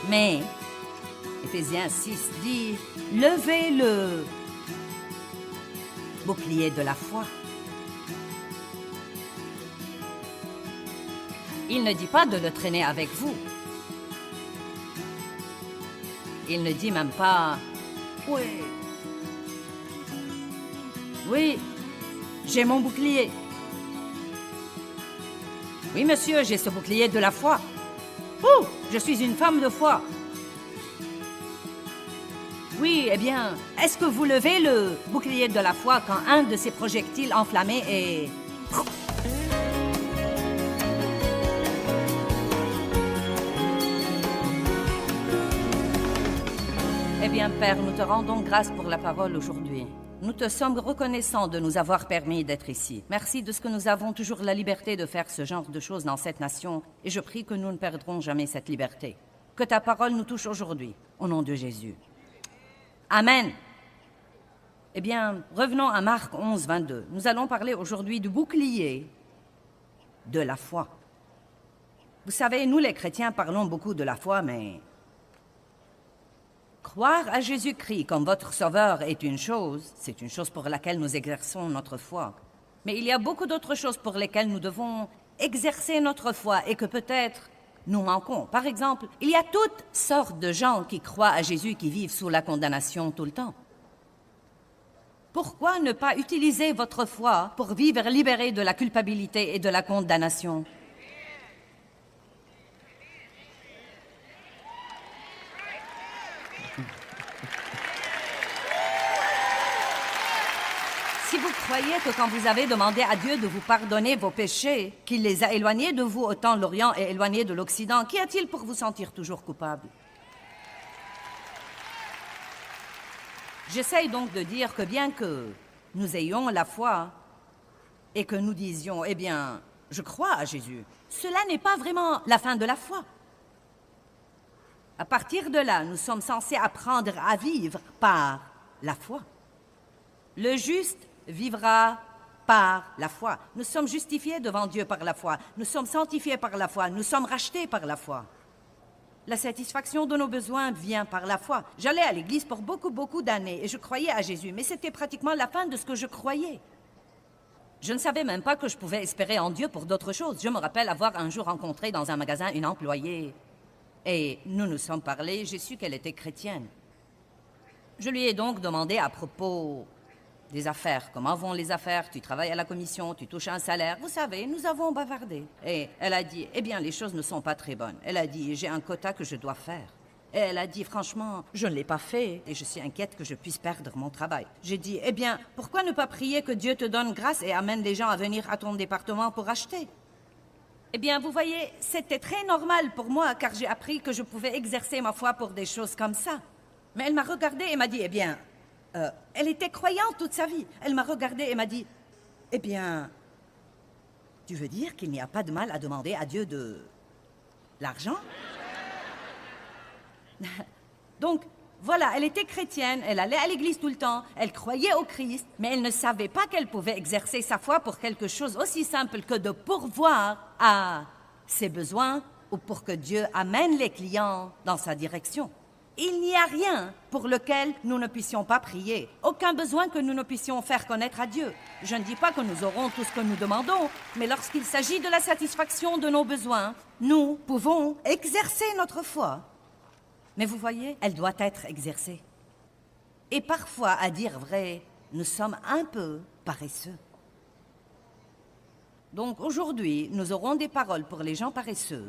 Mais Éphésiens 6 dit « Levez le bouclier de la foi ». Il ne dit pas de le traîner avec vous. Il ne dit même pas « Oui, j'ai mon bouclier. Oui, monsieur, j'ai ce bouclier de la foi. Oh, je suis une femme de foi. Oui, eh bien, est-ce que vous levez le bouclier de la foi quand un de ces projectiles enflammés est... Eh bien, Père, nous te rendons grâce pour la parole aujourd'hui. Nous te sommes reconnaissants de nous avoir permis d'être ici. Merci de ce que nous avons toujours la liberté de faire ce genre de choses dans cette nation, et je prie que nous ne perdrons jamais cette liberté. Que ta parole nous touche aujourd'hui, au nom de Jésus. Amen. Eh bien, revenons à Marc 11, 22. Nous allons parler aujourd'hui du bouclier de la foi. Vous savez, nous les chrétiens parlons beaucoup de la foi, mais... Croire à Jésus-Christ comme votre sauveur est une chose, c'est une chose pour laquelle nous exerçons notre foi. Mais il y a beaucoup d'autres choses pour lesquelles nous devons exercer notre foi et que peut-être nous manquons. Par exemple, il y a toutes sortes de gens qui croient à Jésus qui vivent sous la condamnation tout le temps. Pourquoi ne pas utiliser votre foi pour vivre libéré de la culpabilité et de la condamnation? Si vous croyez que quand vous avez demandé à Dieu de vous pardonner vos péchés, qu'il les a éloignés de vous autant l'Orient est éloigné de l'Occident, qu'y a-t-il pour vous sentir toujours coupable? J'essaye donc de dire que bien que nous ayons la foi et que nous disions, eh bien, je crois à Jésus, cela n'est pas vraiment la fin de la foi. À partir de là, nous sommes censés apprendre à vivre par la foi. Le juste vivra par la foi. Nous sommes justifiés devant Dieu par la foi. Nous sommes sanctifiés par la foi. Nous sommes rachetés par la foi. La satisfaction de nos besoins vient par la foi. J'allais à l'église pour beaucoup d'années et je croyais à Jésus, mais c'était pratiquement la fin de ce que je croyais. Je ne savais même pas que je pouvais espérer en Dieu pour d'autres choses. Je me rappelle avoir un jour rencontré dans un magasin une employée et nous nous sommes parlé, j'ai su qu'elle était chrétienne. Je lui ai donc demandé à propos des affaires. Comment vont les affaires? Tu travailles à la commission, tu touches un salaire. Vous savez, nous avons bavardé. Et elle a dit, eh bien, les choses ne sont pas très bonnes. Elle a dit, j'ai un quota que je dois faire. Et elle a dit, franchement, je ne l'ai pas fait et je suis inquiète que je puisse perdre mon travail. J'ai dit, eh bien, pourquoi ne pas prier que Dieu te donne grâce et amène les gens à venir à ton département pour acheter? Eh bien, vous voyez, c'était très normal pour moi car j'ai appris que je pouvais exercer ma foi pour des choses comme ça. Mais elle m'a regardée et m'a dit, eh bien... elle était croyante toute sa vie. Elle m'a regardée et m'a dit, « Eh bien, tu veux dire qu'il n'y a pas de mal à demander à Dieu de l'argent? » Donc, voilà, elle était chrétienne, elle allait à l'église tout le temps, elle croyait au Christ, mais elle ne savait pas qu'elle pouvait exercer sa foi pour quelque chose aussi simple que de pourvoir à ses besoins ou pour que Dieu amène les clients dans sa direction. Il n'y a rien pour lequel nous ne puissions pas prier, aucun besoin que nous ne puissions faire connaître à Dieu. Je ne dis pas que nous aurons tout ce que nous demandons, mais lorsqu'il s'agit de la satisfaction de nos besoins, nous pouvons exercer notre foi. Mais vous voyez, elle doit être exercée. Et parfois, à dire vrai, nous sommes un peu paresseux. Donc aujourd'hui, nous aurons des paroles pour les gens paresseux.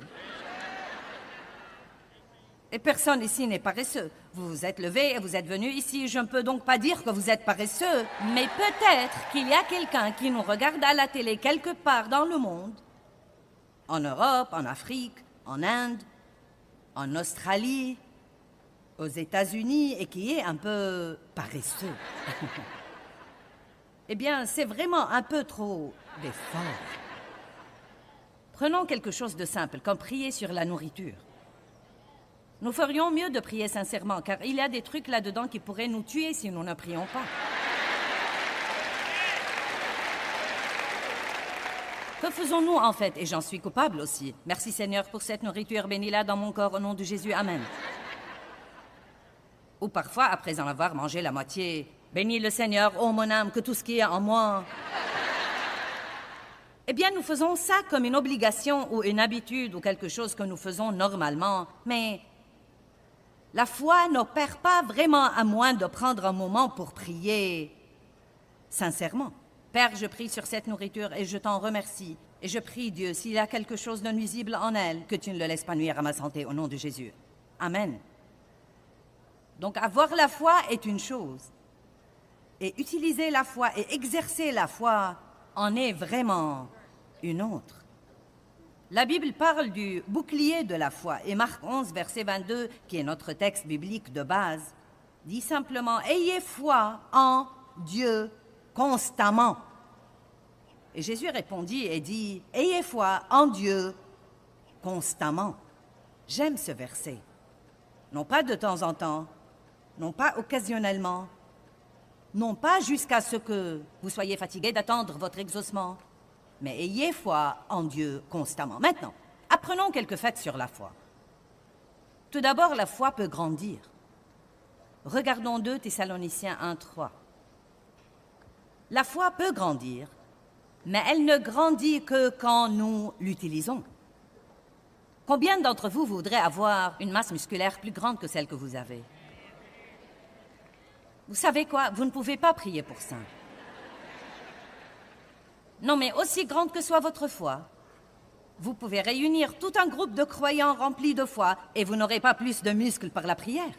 Et personne ici n'est paresseux. Vous vous êtes levé et vous êtes venu ici. Je ne peux donc pas dire que vous êtes paresseux. Mais peut-être qu'il y a quelqu'un qui nous regarde à la télé quelque part dans le monde, en Europe, en Afrique, en Inde, en Australie, aux États-Unis, et qui est un peu paresseux. Eh bien, c'est vraiment un peu trop d'effort. Prenons quelque chose de simple, comme prier sur la nourriture. Nous ferions mieux de prier sincèrement, car il y a des trucs là-dedans qui pourraient nous tuer si nous ne prions pas. Que faisons-nous en fait? Et j'en suis coupable aussi. Merci Seigneur pour cette nourriture, bénis-la dans mon corps au nom de Jésus, Amen. Ou parfois, après en avoir mangé la moitié, bénis le Seigneur, ô mon âme, que tout ce qui est en moi... Eh bien, nous faisons ça comme une obligation ou une habitude ou quelque chose que nous faisons normalement, mais la foi n'opère pas vraiment à moins de prendre un moment pour prier sincèrement. Père, je prie sur cette nourriture et je t'en remercie. Et je prie, Dieu, s'il y a quelque chose de nuisible en elle, que tu ne le laisses pas nuire à ma santé au nom de Jésus. Amen. Donc, avoir la foi est une chose. Et utiliser la foi et exercer la foi en est vraiment une autre. La Bible parle du bouclier de la foi et Marc 11, verset 22, qui est notre texte biblique de base, dit simplement « Ayez foi en Dieu constamment ». Et Jésus répondit et dit « Ayez foi en Dieu constamment ». J'aime ce verset. Non pas de temps en temps, non pas occasionnellement, non pas jusqu'à ce que vous soyez fatigué d'attendre votre exaucement, mais ayez foi en Dieu constamment. Maintenant, apprenons quelques faits sur la foi. Tout d'abord, la foi peut grandir. Regardons 2 Thessaloniciens 1:3. La foi peut grandir, mais elle ne grandit que quand nous l'utilisons. Combien d'entre vous voudraient avoir une masse musculaire plus grande que celle que vous avez? Vous savez quoi? Vous ne pouvez pas prier pour ça. Non, mais aussi grande que soit votre foi, vous pouvez réunir tout un groupe de croyants remplis de foi et vous n'aurez pas plus de muscles par la prière.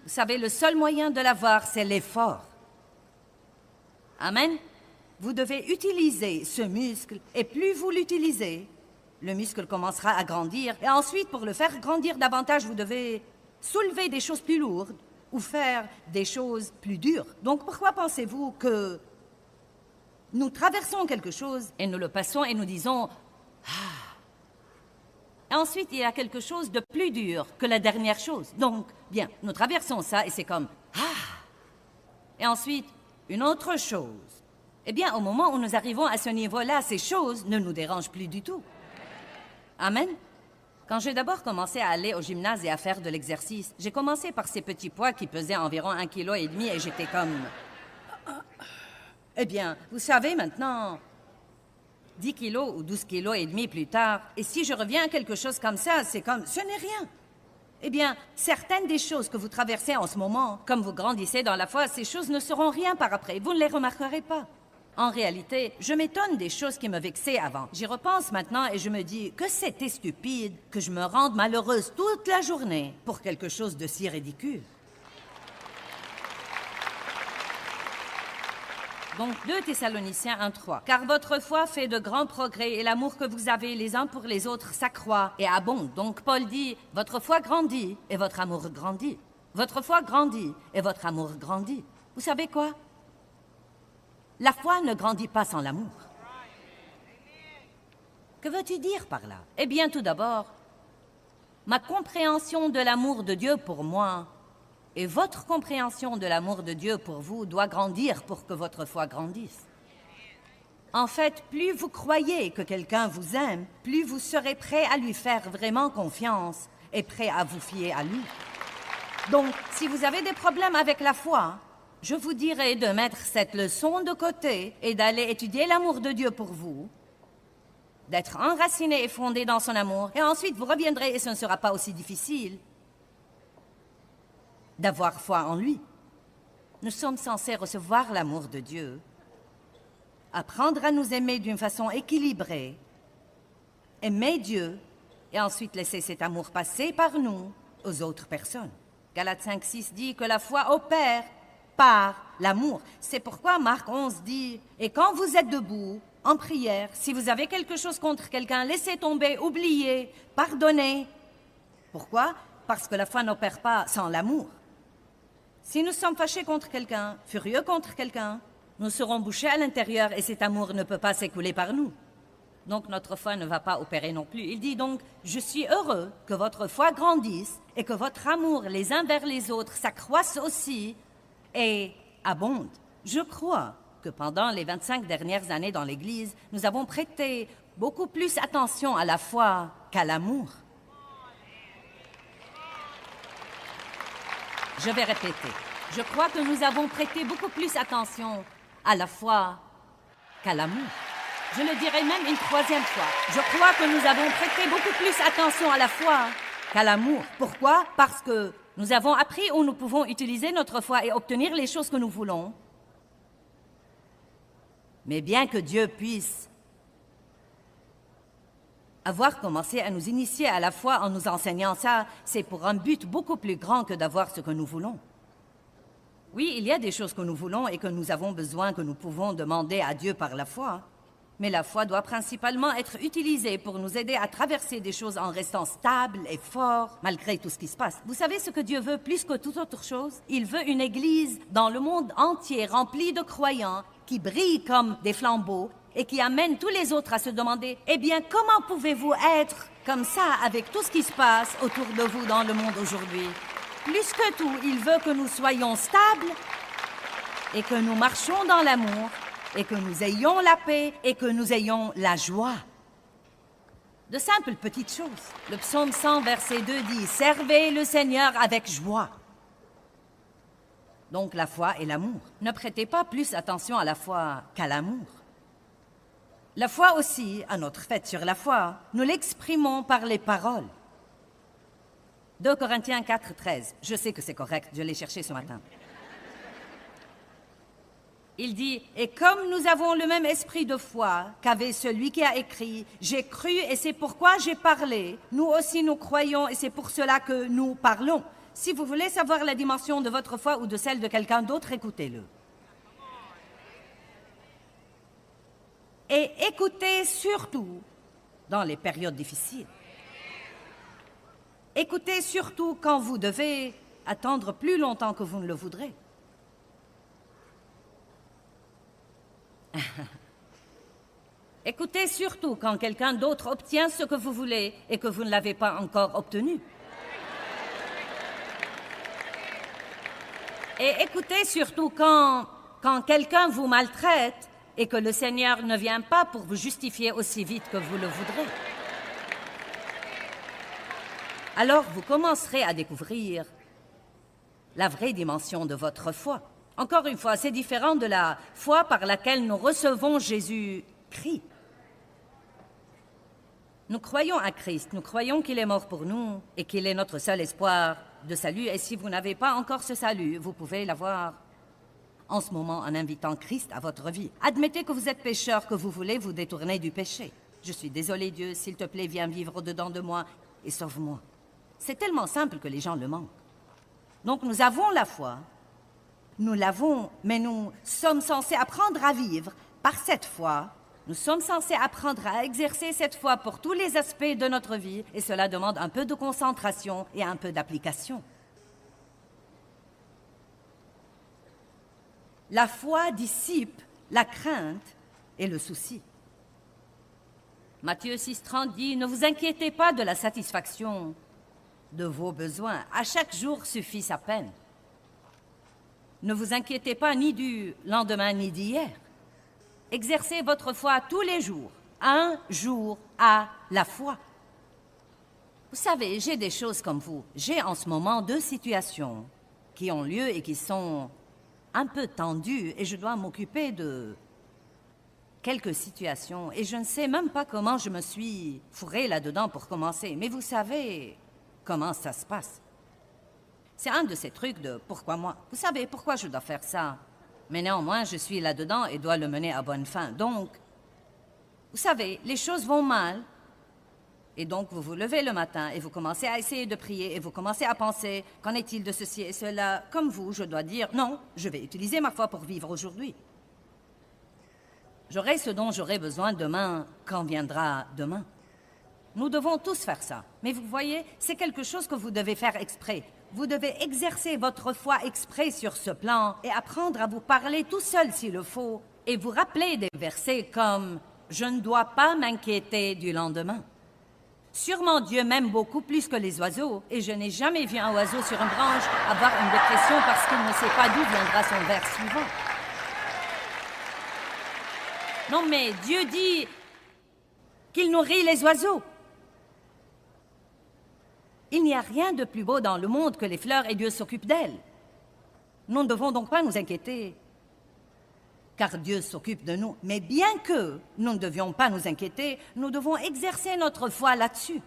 Vous savez, le seul moyen de l'avoir, c'est l'effort. Amen. Vous devez utiliser ce muscle et plus vous l'utilisez, le muscle commencera à grandir. Et ensuite, pour le faire grandir davantage, vous devez soulever des choses plus lourdes ou faire des choses plus dures. Donc pourquoi pensez-vous que nous traversons quelque chose et nous le passons et nous disons « Ah ». Et ensuite, il y a quelque chose de plus dur que la dernière chose. Donc, bien, nous traversons ça et c'est comme « Ah ». Et ensuite, une autre chose. Eh bien, au moment où nous arrivons à ce niveau-là, ces choses ne nous dérangent plus du tout. Amen. Quand j'ai d'abord commencé à aller au gymnase et à faire de l'exercice, j'ai commencé par ces petits poids qui pesaient environ 1,5 kg et j'étais comme... Eh bien, vous savez maintenant, 10 kilos ou 12 kilos et demi plus tard, et si je reviens à quelque chose comme ça, c'est comme... Ce n'est rien. Eh bien, certaines des choses que vous traversez en ce moment, comme vous grandissez dans la foi, ces choses ne seront rien par après. Vous ne les remarquerez pas. En réalité, je m'étonne des choses qui me vexaient avant. J'y repense maintenant et je me dis que c'était stupide que je me rende malheureuse toute la journée pour quelque chose de si ridicule. Donc 2 Thessaloniciens 1:3. Car votre foi fait de grands progrès et l'amour que vous avez les uns pour les autres s'accroît et abonde. Donc Paul dit, votre foi grandit et votre amour grandit. Votre foi grandit et votre amour grandit. Vous savez quoi? La foi ne grandit pas sans l'amour. Que veux-tu dire par là? Eh bien, tout d'abord, ma compréhension de l'amour de Dieu pour moi et votre compréhension de l'amour de Dieu pour vous doit grandir pour que votre foi grandisse. En fait, plus vous croyez que quelqu'un vous aime, plus vous serez prêt à lui faire vraiment confiance et prêt à vous fier à lui. Donc, si vous avez des problèmes avec la foi, je vous dirais de mettre cette leçon de côté et d'aller étudier l'amour de Dieu pour vous, d'être enraciné et fondé dans son amour, et ensuite vous reviendrez et ce ne sera pas aussi difficile d'avoir foi en lui. Nous sommes censés recevoir l'amour de Dieu, apprendre à nous aimer d'une façon équilibrée, aimer Dieu, et ensuite laisser cet amour passer par nous aux autres personnes. Galates 5:6 dit que la foi opère par l'amour. C'est pourquoi Marc 11 dit « Et quand vous êtes debout, en prière, si vous avez quelque chose contre quelqu'un, laissez tomber, oubliez, pardonnez. » Pourquoi? Parce que la foi n'opère pas sans l'amour. Si nous sommes fâchés contre quelqu'un, furieux contre quelqu'un, nous serons bouchés à l'intérieur et cet amour ne peut pas s'écouler par nous. Donc notre foi ne va pas opérer non plus. Il dit donc « Je suis heureux que votre foi grandisse et que votre amour les uns vers les autres s'accroisse aussi, et abonde. » Je crois que pendant les 25 dernières années dans l'Église, nous avons prêté beaucoup plus attention à la foi qu'à l'amour. Je vais répéter. Je crois que nous avons prêté beaucoup plus attention à la foi qu'à l'amour. Je le dirai même une troisième fois. Je crois que nous avons prêté beaucoup plus attention à la foi qu'à l'amour. Pourquoi? Parce que nous avons appris où nous pouvons utiliser notre foi et obtenir les choses que nous voulons. Mais bien que Dieu puisse avoir commencé à nous initier à la foi en nous enseignant ça, c'est pour un but beaucoup plus grand que d'avoir ce que nous voulons. Oui, il y a des choses que nous voulons et que nous avons besoin, que nous pouvons demander à Dieu par la foi. Mais la foi doit principalement être utilisée pour nous aider à traverser des choses en restant stable et fort, malgré tout ce qui se passe. Vous savez ce que Dieu veut plus que toute autre chose? Il veut une Église dans le monde entier remplie de croyants qui brillent comme des flambeaux et qui amènent tous les autres à se demander « Eh bien, comment pouvez-vous être comme ça avec tout ce qui se passe autour de vous dans le monde aujourd'hui ?» Plus que tout, il veut que nous soyons stables et que nous marchions dans l'amour et que nous ayons la paix et que nous ayons la joie. De simples petites choses. Le psaume 100, verset 2 dit « Servez le Seigneur avec joie ». Donc la foi et l'amour. Ne prêtez pas plus attention à la foi qu'à l'amour. La foi aussi, à notre fête sur la foi, nous l'exprimons par les paroles. 2 Corinthiens 4, 13. Je sais que c'est correct, je l'ai cherché ce matin. Il dit, « Et comme nous avons le même esprit de foi qu'avait celui qui a écrit, « J'ai cru et c'est pourquoi j'ai parlé. Nous aussi nous croyons et c'est pour cela que nous parlons. » Si vous voulez savoir la dimension de votre foi ou de celle de quelqu'un d'autre, écoutez-le. Et écoutez surtout dans les périodes difficiles. Écoutez surtout quand vous devez attendre plus longtemps que vous ne le voudrez. Écoutez surtout quand quelqu'un d'autre obtient ce que vous voulez et que vous ne l'avez pas encore obtenu. Et écoutez surtout quand quelqu'un vous maltraite et que le Seigneur ne vient pas pour vous justifier aussi vite que vous le voudrez. Alors vous commencerez à découvrir la vraie dimension de votre foi. Encore une fois, c'est différent de la foi par laquelle nous recevons Jésus-Christ. Nous croyons à Christ, nous croyons qu'il est mort pour nous et qu'il est notre seul espoir de salut. Et si vous n'avez pas encore ce salut, vous pouvez l'avoir en ce moment en invitant Christ à votre vie. Admettez que vous êtes pécheur, que vous voulez vous détourner du péché. Je suis désolé, Dieu, s'il te plaît, viens vivre au-dedans de moi et sauve-moi. C'est tellement simple que les gens le manquent. Donc nous avons la foi, nous l'avons, mais nous sommes censés apprendre à vivre par cette foi. Nous sommes censés apprendre à exercer cette foi pour tous les aspects de notre vie, et cela demande un peu de concentration et un peu d'application. La foi dissipe la crainte et le souci. Matthieu 6,30 dit « Ne vous inquiétez pas de la satisfaction de vos besoins. À chaque jour suffit sa peine. Ne vous inquiétez pas ni du lendemain ni d'hier. Exercez votre foi tous les jours, un jour à la fois. » Vous savez, j'ai des choses comme vous. J'ai en ce moment 2 situations qui ont lieu et qui sont un peu tendues et je dois m'occuper de quelques situations et je ne sais même pas comment je me suis fourrée là-dedans pour commencer. Mais vous savez comment ça se passe. C'est un de ces trucs de « pourquoi moi ?» Vous savez pourquoi je dois faire ça? Mais néanmoins, je suis là-dedans et dois le mener à bonne fin. Donc, vous savez, les choses vont mal. Et donc, vous vous levez le matin et vous commencez à essayer de prier et vous commencez à penser « qu'en est-il de ceci et cela ?» Comme vous, je dois dire « non, je vais utiliser ma foi pour vivre aujourd'hui. » J'aurai ce dont j'aurai besoin demain quand viendra demain. Nous devons tous faire ça. Mais vous voyez, c'est quelque chose que vous devez faire exprès. Vous devez exercer votre foi exprès sur ce plan et apprendre à vous parler tout seul s'il le faut et vous rappeler des versets comme « Je ne dois pas m'inquiéter du lendemain ». Sûrement Dieu m'aime beaucoup plus que les oiseaux et je n'ai jamais vu un oiseau sur une branche avoir une dépression parce qu'il ne sait pas d'où viendra son vers suivant. Non, mais Dieu dit qu'il nourrit les oiseaux. Il n'y a rien de plus beau dans le monde que les fleurs et Dieu s'occupe d'elles. Nous ne devons donc pas nous inquiéter, car Dieu s'occupe de nous. Mais bien que nous ne devions pas nous inquiéter, nous devons exercer notre foi là-dessus.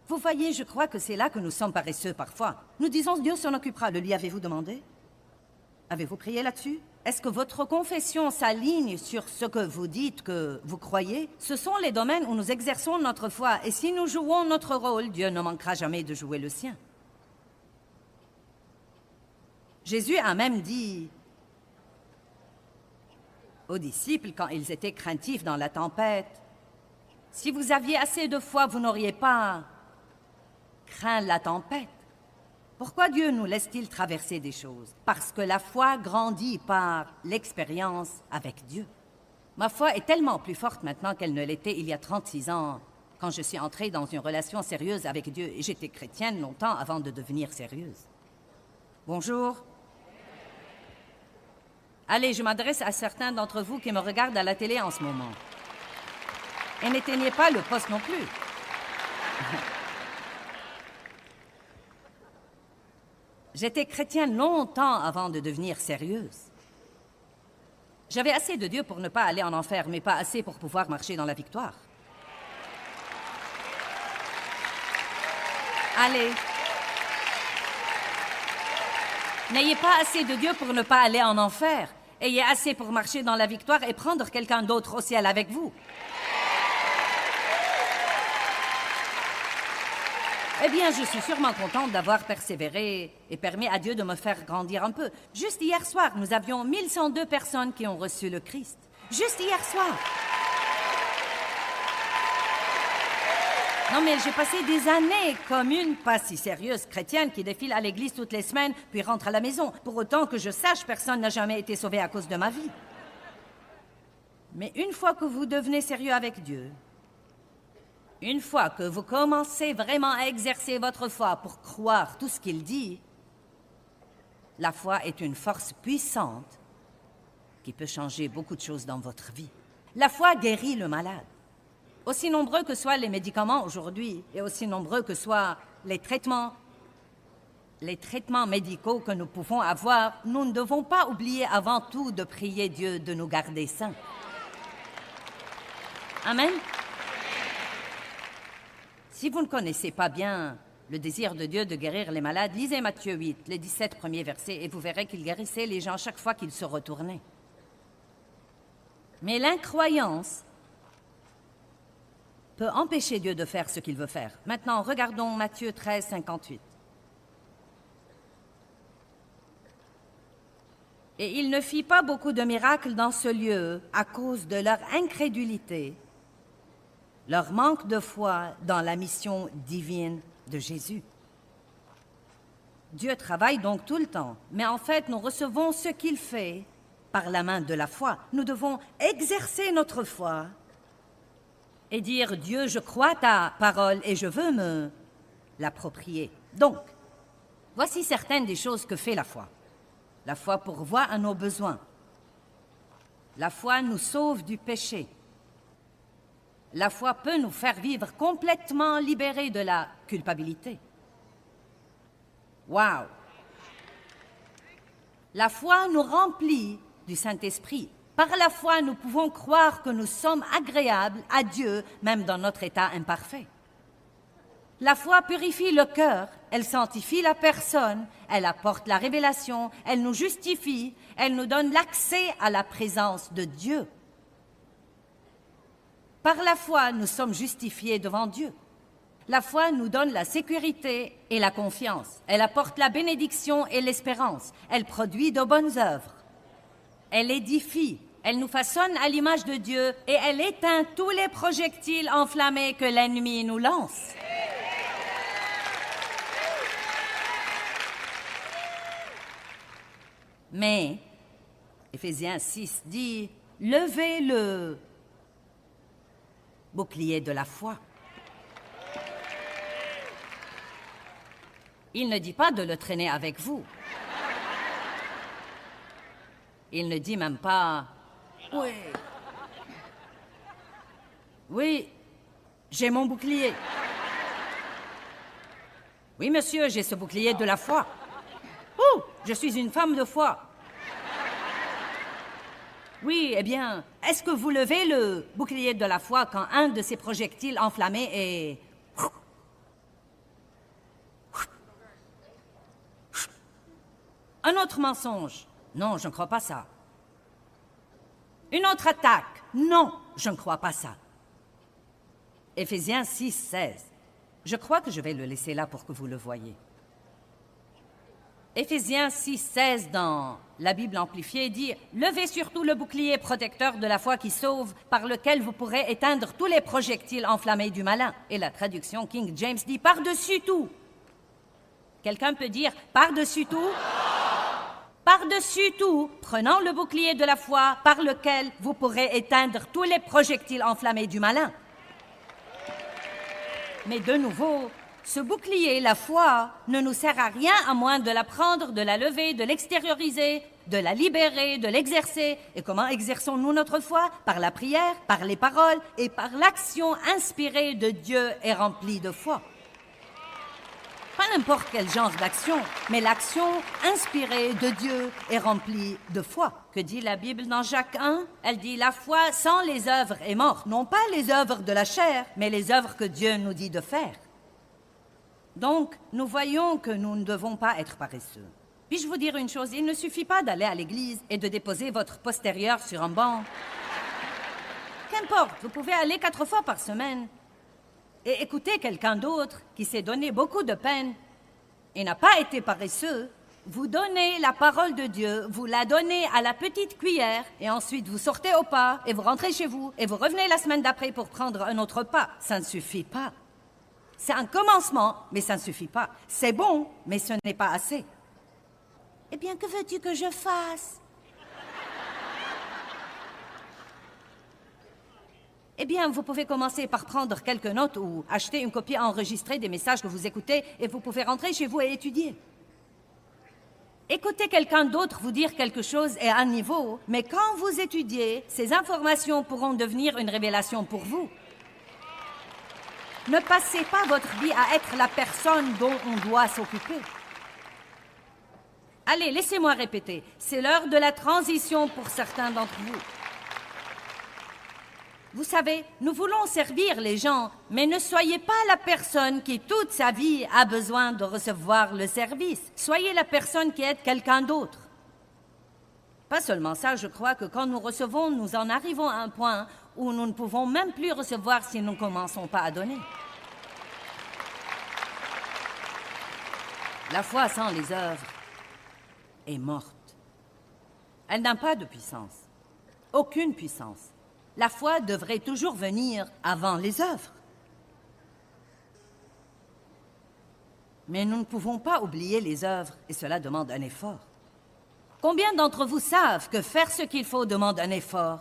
Vous voyez, je crois que c'est là que nous sommes paresseux parfois. Nous disons Dieu s'en occupera. Le lui avez-vous demandé? Avez-vous prié là-dessus? Est-ce que votre confession s'aligne sur ce que vous dites que vous croyez? Ce sont les domaines où nous exerçons notre foi, et si nous jouons notre rôle, Dieu ne manquera jamais de jouer le sien. Jésus a même dit aux disciples, quand ils étaient craintifs dans la tempête, « Si vous aviez assez de foi, vous n'auriez pas craint la tempête. » Pourquoi Dieu nous laisse-t-il traverser des choses? Parce que la foi grandit par l'expérience avec Dieu. Ma foi est tellement plus forte maintenant qu'elle ne l'était il y a 36 ans, quand je suis entrée dans une relation sérieuse avec Dieu, et j'étais chrétienne longtemps avant de devenir sérieuse. Bonjour. Allez, je m'adresse à certains d'entre vous qui me regardent à la télé en ce moment. Et n'éteignez pas le poste non plus. J'étais chrétienne longtemps avant de devenir sérieuse. J'avais assez de Dieu pour ne pas aller en enfer, mais pas assez pour pouvoir marcher dans la victoire. Allez. N'ayez pas assez de Dieu pour ne pas aller en enfer. Ayez assez pour marcher dans la victoire et prendre quelqu'un d'autre au ciel avec vous. Eh bien, je suis sûrement contente d'avoir persévéré et permis à Dieu de me faire grandir un peu. Juste hier soir, nous avions 1102 personnes qui ont reçu le Christ. Juste hier soir. Non, mais j'ai passé des années comme une pas si sérieuse chrétienne qui défile à l'église toutes les semaines, puis rentre à la maison. Pour autant que je sache, personne n'a jamais été sauvé à cause de ma vie. Mais une fois que vous devenez sérieux avec Dieu, une fois que vous commencez vraiment à exercer votre foi pour croire tout ce qu'il dit, la foi est une force puissante qui peut changer beaucoup de choses dans votre vie. La foi guérit le malade. Aussi nombreux que soient les médicaments aujourd'hui et aussi nombreux que soient les traitements médicaux que nous pouvons avoir, nous ne devons pas oublier avant tout de prier Dieu de nous garder sains. Amen. Si vous ne connaissez pas bien le désir de Dieu de guérir les malades, lisez Matthieu 8, les 17 premiers versets, et vous verrez qu'il guérissait les gens chaque fois qu'ils se retournaient. Mais l'incroyance peut empêcher Dieu de faire ce qu'il veut faire. Maintenant, regardons Matthieu 13, 58. Et il ne fit pas beaucoup de miracles dans ce lieu à cause de leur incrédulité, leur manque de foi dans la mission divine de Jésus. Dieu travaille donc tout le temps, mais en fait, nous recevons ce qu'il fait par la main de la foi. Nous devons exercer notre foi et dire « Dieu, je crois ta parole et je veux me l'approprier. » Donc, voici certaines des choses que fait la foi. La foi pourvoit à nos besoins. La foi nous sauve du péché. La foi peut nous faire vivre complètement libérés de la culpabilité. Wow! La foi nous remplit du Saint-Esprit. Par la foi, nous pouvons croire que nous sommes agréables à Dieu, même dans notre état imparfait. La foi purifie le cœur, elle sanctifie la personne, elle apporte la révélation, elle nous justifie, elle nous donne l'accès à la présence de Dieu. Par la foi, nous sommes justifiés devant Dieu. La foi nous donne la sécurité et la confiance. Elle apporte la bénédiction et l'espérance. Elle produit de bonnes œuvres. Elle édifie. Elle nous façonne à l'image de Dieu et elle éteint tous les projectiles enflammés que l'ennemi nous lance. Mais, Éphésiens 6 dit, « Levez le bouclier de la foi. » Il ne dit pas de le traîner avec vous. Il ne dit même pas « Oui, Oui, j'ai mon bouclier. Oui, monsieur, j'ai ce bouclier de la foi. Ouh, je suis une femme de foi. Oui, eh bien, est-ce que vous levez le bouclier de la foi quand un de ces projectiles enflammés est... Un autre mensonge? Non, je ne crois pas ça. Une autre attaque? Non, je ne crois pas ça. Éphésiens 6, 16. Je crois que je vais le laisser là pour que vous le voyiez. Éphésiens 6, 16 dans la Bible amplifiée dit « Levez surtout le bouclier protecteur de la foi qui sauve, par lequel vous pourrez éteindre tous les projectiles enflammés du malin. » Et la traduction King James dit « Par-dessus tout ». Quelqu'un peut dire « Par-dessus tout » ? Par-dessus tout, prenant le bouclier de la foi, par lequel vous pourrez éteindre tous les projectiles enflammés du malin. Mais de nouveau, ce bouclier, la foi, ne nous sert à rien à moins de la prendre, de la lever, de l'extérioriser, de la libérer, de l'exercer. Et comment exerçons-nous notre foi? Par la prière, par les paroles et par l'action inspirée de Dieu et remplie de foi. Pas n'importe quel genre d'action, mais l'action inspirée de Dieu et remplie de foi. Que dit la Bible dans Jacques 1? Elle dit « La foi sans les œuvres est morte. Non pas les œuvres de la chair, mais les œuvres que Dieu nous dit de faire. » Donc, nous voyons que nous ne devons pas être paresseux. Puis-je vous dire une chose? Il ne suffit pas d'aller à l'église et de déposer votre postérieur sur un banc. Qu'importe, vous pouvez aller 4 fois par semaine et écouter quelqu'un d'autre qui s'est donné beaucoup de peine et n'a pas été paresseux. Vous donnez la parole de Dieu, vous la donnez à la petite cuillère et ensuite vous sortez au pas et vous rentrez chez vous et vous revenez la semaine d'après pour prendre un autre pas. Ça ne suffit pas. C'est un commencement, mais ça ne suffit pas. C'est bon, mais ce n'est pas assez. Eh bien, que veux-tu que je fasse? Eh bien, vous pouvez commencer par prendre quelques notes ou acheter une copie enregistrée des messages que vous écoutez et vous pouvez rentrer chez vous et étudier. Écoutez quelqu'un d'autre vous dire quelque chose est à un niveau, mais quand vous étudiez, ces informations pourront devenir une révélation pour vous. Ne passez pas votre vie à être la personne dont on doit s'occuper. Allez, laissez-moi répéter. C'est l'heure de la transition pour certains d'entre vous. Vous savez, nous voulons servir les gens, mais ne soyez pas la personne qui, toute sa vie, a besoin de recevoir le service. Soyez la personne qui aide quelqu'un d'autre. Pas seulement ça, je crois que quand nous recevons, nous en arrivons à un point où nous ne pouvons même plus recevoir si nous ne commençons pas à donner. La foi sans les œuvres est morte. Elle n'a pas de puissance. Aucune puissance. La foi devrait toujours venir avant les œuvres. Mais nous ne pouvons pas oublier les œuvres, et cela demande un effort. Combien d'entre vous savent que faire ce qu'il faut demande un effort?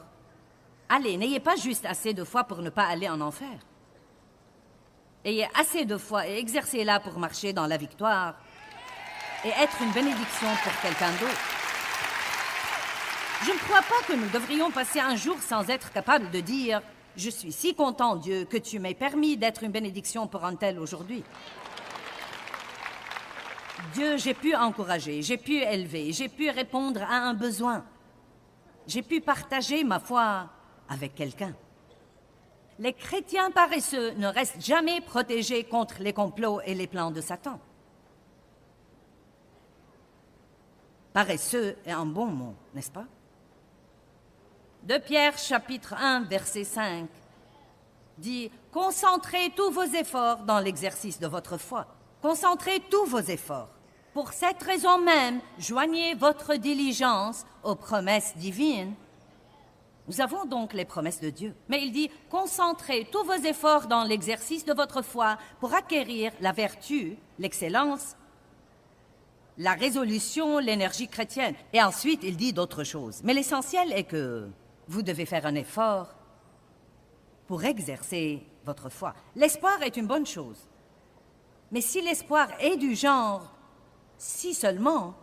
Allez, n'ayez pas juste assez de foi pour ne pas aller en enfer. Ayez assez de foi et exercez-la pour marcher dans la victoire et être une bénédiction pour quelqu'un d'autre. Je ne crois pas que nous devrions passer un jour sans être capables de dire « Je suis si content, Dieu, que tu m'aies permis d'être une bénédiction pour un tel aujourd'hui. » Dieu, j'ai pu encourager, j'ai pu élever, j'ai pu répondre à un besoin. J'ai pu partager ma foi avec quelqu'un. Les chrétiens paresseux ne restent jamais protégés contre les complots et les plans de Satan. Paresseux est un bon mot, n'est-ce pas? 2 Pierre, chapitre 1, verset 5, dit « Concentrez tous vos efforts dans l'exercice de votre foi. Concentrez tous vos efforts. Pour cette raison même, joignez votre diligence aux promesses divines. » Nous avons donc les promesses de Dieu. Mais il dit « Concentrez tous vos efforts dans l'exercice de votre foi pour acquérir la vertu, l'excellence, la résolution, l'énergie chrétienne. » Et ensuite, il dit d'autres choses. Mais l'essentiel est que vous devez faire un effort pour exercer votre foi. L'espoir est une bonne chose. Mais si l'espoir est du genre « si seulement »,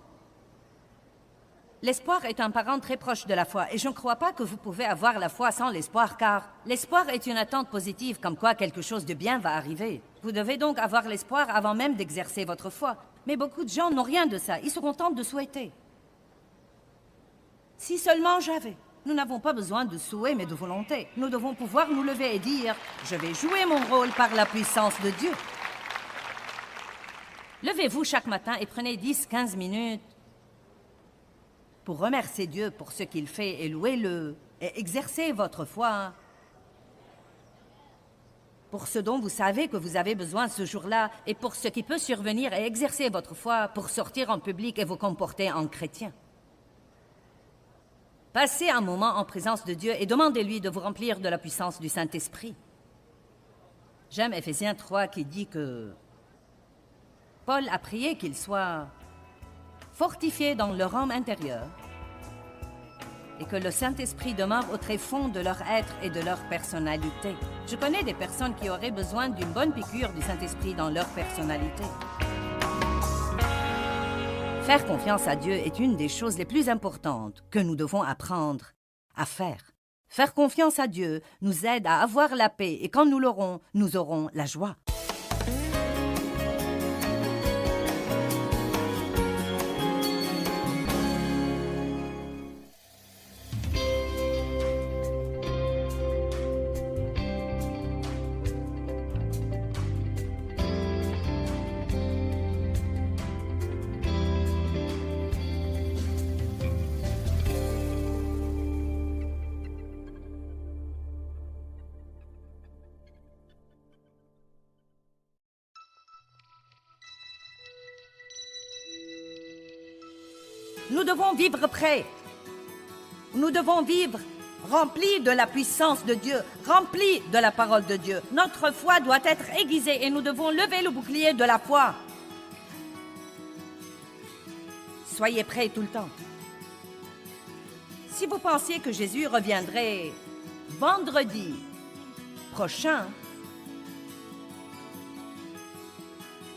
L'espoir est un parent très proche de la foi et je ne crois pas que vous pouvez avoir la foi sans l'espoir car l'espoir est une attente positive comme quoi quelque chose de bien va arriver. Vous devez donc avoir l'espoir avant même d'exercer votre foi. Mais beaucoup de gens n'ont rien de ça, ils se contentent de souhaiter. Si seulement j'avais. Nous n'avons pas besoin de souhait mais de volonté. Nous devons pouvoir nous lever et dire « Je vais jouer mon rôle par la puissance de Dieu ». Levez-vous chaque matin et prenez 10-15 minutes pour remercier Dieu pour ce qu'il fait et louez-le, et exercez votre foi pour ce dont vous savez que vous avez besoin ce jour-là, et pour ce qui peut survenir, et exercez votre foi pour sortir en public et vous comporter en chrétien. Passez un moment en présence de Dieu et demandez-lui de vous remplir de la puissance du Saint-Esprit. J'aime Éphésiens 3 qui dit que Paul a prié qu'il soit fortifiés dans leur âme intérieure et que le Saint-Esprit demeure au tréfonds de leur être et de leur personnalité. Je connais des personnes qui auraient besoin d'une bonne piqûre du Saint-Esprit dans leur personnalité. Faire confiance à Dieu est une des choses les plus importantes que nous devons apprendre à faire. Faire confiance à Dieu nous aide à avoir la paix et quand nous l'aurons, nous aurons la joie. Nous devons vivre prêts. Nous devons vivre remplis de la puissance de Dieu, remplis de la parole de Dieu. Notre foi doit être aiguisée et nous devons lever le bouclier de la foi. Soyez prêts tout le temps. Si vous pensiez que Jésus reviendrait vendredi prochain,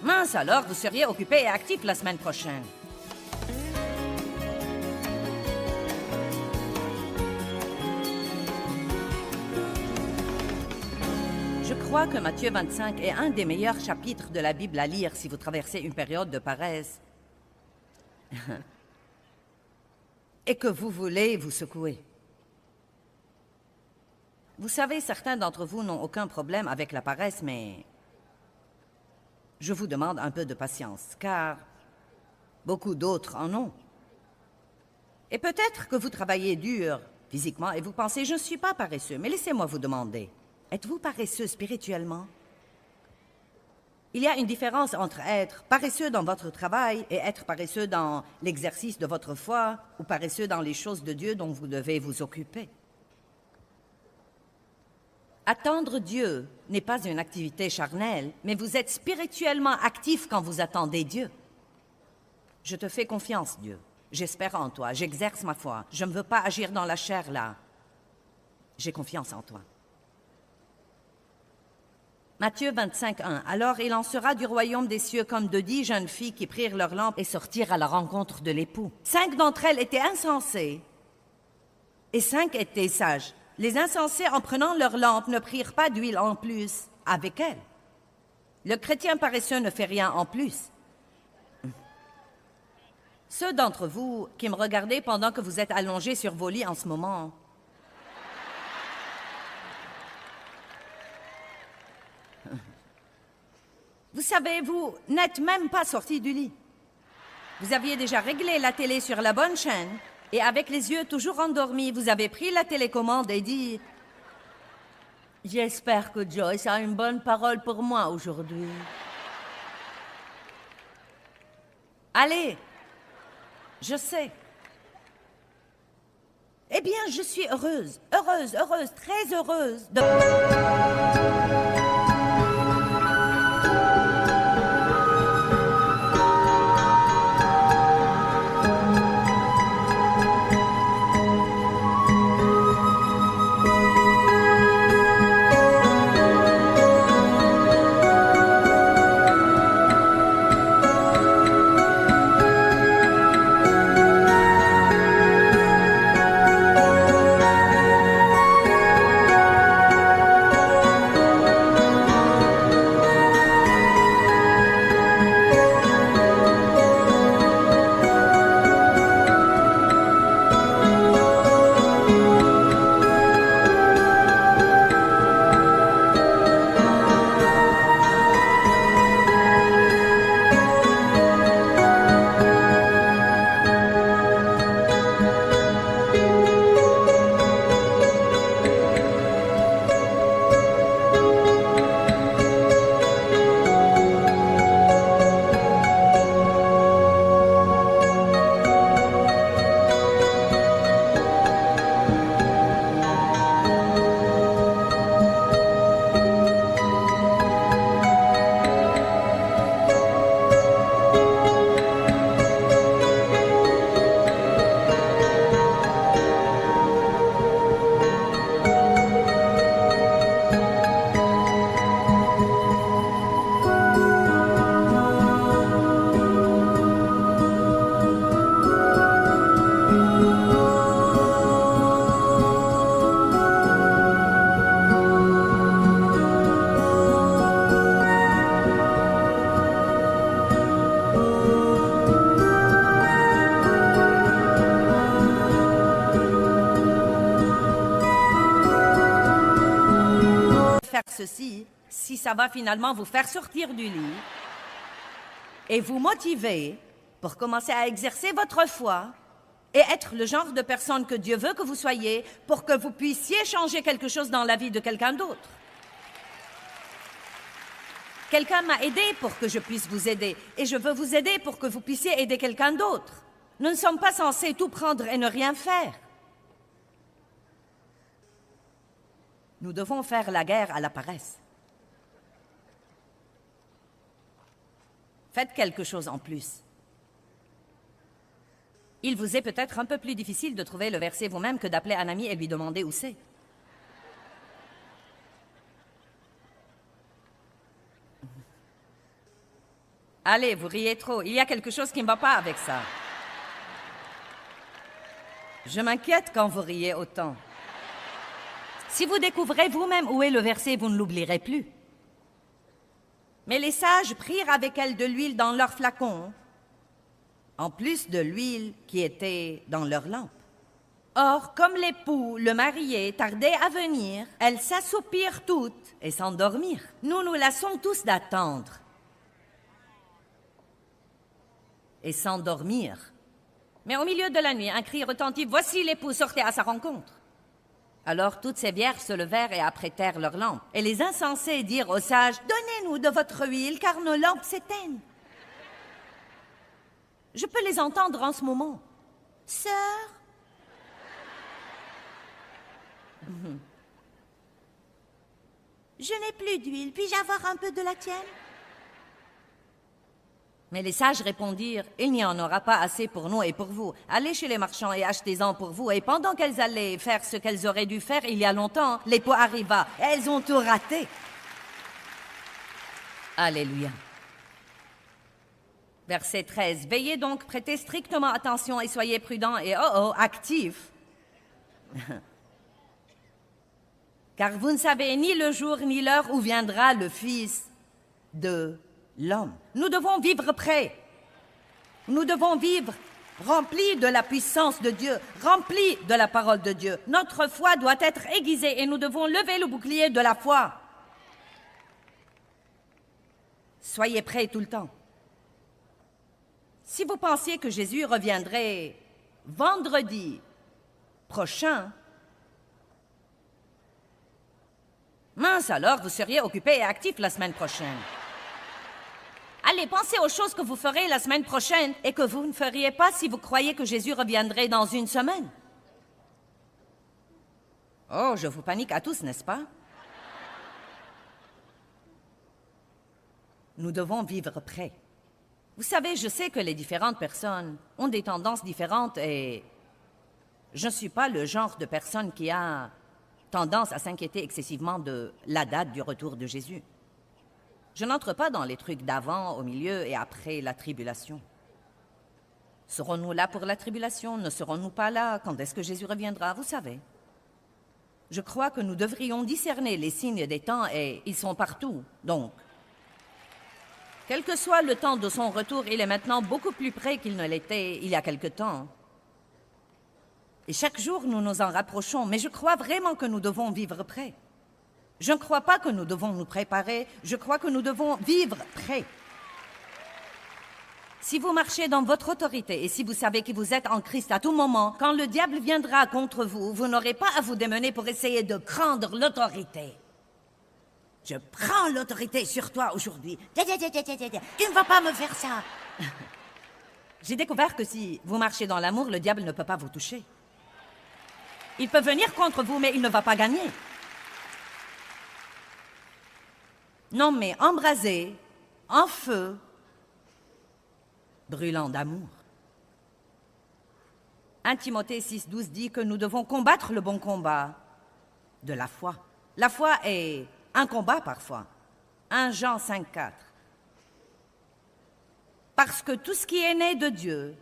mince alors, vous seriez occupé et actif la semaine prochaine. Je crois que Matthieu 25 est un des meilleurs chapitres de la Bible à lire si vous traversez une période de paresse et que vous voulez vous secouer. Vous savez, certains d'entre vous n'ont aucun problème avec la paresse, mais je vous demande un peu de patience, car beaucoup d'autres en ont. Et peut-être que vous travaillez dur physiquement et vous pensez « je ne suis pas paresseux », mais laissez-moi vous demander. Êtes-vous paresseux spirituellement? Il y a une différence entre être paresseux dans votre travail et être paresseux dans l'exercice de votre foi ou paresseux dans les choses de Dieu dont vous devez vous occuper. Attendre Dieu n'est pas une activité charnelle, mais vous êtes spirituellement actif quand vous attendez Dieu. Je te fais confiance, Dieu. J'espère en toi, j'exerce ma foi. Je ne veux pas agir dans la chair là. J'ai confiance en toi. Matthieu 25, 1. Alors il en sera du royaume des cieux comme de 10 jeunes filles qui prirent leur lampe et sortirent à la rencontre de l'époux. 5 d'entre elles étaient insensées et 5 étaient sages. Les insensés, en prenant leur lampe, ne prirent pas d'huile en plus avec elles. Le chrétien paresseux ne fait rien en plus. Ceux d'entre vous qui me regardez pendant que vous êtes allongés sur vos lits en ce moment, vous savez, vous n'êtes même pas sortis du lit. Vous aviez déjà réglé la télé sur la bonne chaîne et avec les yeux toujours endormis, vous avez pris la télécommande et dit « J'espère que Joyce a une bonne parole pour moi aujourd'hui. » Allez, je sais. Eh bien, je suis heureuse, très heureuse de... ceci si ça va finalement vous faire sortir du lit et vous motiver pour commencer à exercer votre foi et être le genre de personne que Dieu veut que vous soyez pour que vous puissiez changer quelque chose dans la vie de quelqu'un d'autre. Quelqu'un m'a aidé pour que je puisse vous aider et je veux vous aider pour que vous puissiez aider quelqu'un d'autre. Nous ne sommes pas censés tout prendre et ne rien faire. Nous devons faire la guerre à la paresse. Faites quelque chose en plus. Il vous est peut-être un peu plus difficile de trouver le verset vous-même que d'appeler un ami et lui demander où c'est. Allez, vous riez trop. Il y a quelque chose qui ne va pas avec ça. Je m'inquiète quand vous riez autant. Si vous découvrez vous-même où est le verset, vous ne l'oublierez plus. Mais les sages prirent avec elles de l'huile dans leurs flacons, en plus de l'huile qui était dans leurs lampes. Or, comme l'époux, le marié, tardait à venir, elles s'assoupirent toutes et s'endormirent. Nous nous lassons tous d'attendre et s'endormir. Mais au milieu de la nuit, un cri retentit, « Voici l'époux, sortez à sa rencontre !» Alors toutes ces vierges se levèrent et apprêtèrent leurs lampes. Et les insensés dirent aux sages, « Donnez-nous de votre huile, car nos lampes s'éteignent. » Je peux les entendre en ce moment. « Sœur, je n'ai plus d'huile, puis-je avoir un peu de la tienne ?» Mais les sages répondirent, « Il n'y en aura pas assez pour nous et pour vous. Allez chez les marchands et achetez-en pour vous. » Et pendant qu'elles allaient faire ce qu'elles auraient dû faire il y a longtemps, l'époux arriva. Elles ont tout raté. Alléluia. Verset 13. « Veillez donc, prêtez strictement attention et soyez prudents et actifs. Car vous ne savez ni le jour ni l'heure où viendra le Fils de l'homme. » Nous devons vivre prêts. Nous devons vivre remplis de la puissance de Dieu, remplis de la parole de Dieu. Notre foi doit être aiguisée et nous devons lever le bouclier de la foi. Soyez prêts tout le temps. Si vous pensiez que Jésus reviendrait vendredi prochain, mince alors, vous seriez occupé et actif la semaine prochaine. Allez, pensez aux choses que vous ferez la semaine prochaine et que vous ne feriez pas si vous croyez que Jésus reviendrait dans une semaine. Oh, je vous panique à tous, n'est-ce pas? Nous devons vivre prêts. Vous savez, je sais que les différentes personnes ont des tendances différentes et je ne suis pas le genre de personne qui a tendance à s'inquiéter excessivement de la date du retour de Jésus. Je n'entre pas dans les trucs d'avant, au milieu et après la tribulation. Serons-nous là pour la tribulation? Ne serons-nous pas là? Quand est-ce que Jésus reviendra? Vous savez. Je crois que nous devrions discerner les signes des temps et ils sont partout. Donc, quel que soit le temps de son retour, il est maintenant beaucoup plus près qu'il ne l'était il y a quelque temps. Et chaque jour, nous nous en rapprochons, mais je crois vraiment que nous devons vivre prêts. Je ne crois pas que nous devons nous préparer, je crois que nous devons vivre prêts. Si vous marchez dans votre autorité et si vous savez que vous êtes en Christ à tout moment, quand le diable viendra contre vous, vous n'aurez pas à vous démener pour essayer de prendre l'autorité. Je prends l'autorité sur toi aujourd'hui. Tu ne vas pas me faire ça. J'ai découvert que si vous marchez dans l'amour, le diable ne peut pas vous toucher. Il peut venir contre vous, mais il ne va pas gagner. Non, mais embrasé, en feu, brûlant d'amour. 1 Timothée 6,12 dit que nous devons combattre le bon combat de la foi. La foi est un combat parfois. 1 Jean 5,4. Parce que tout ce qui est né de Dieu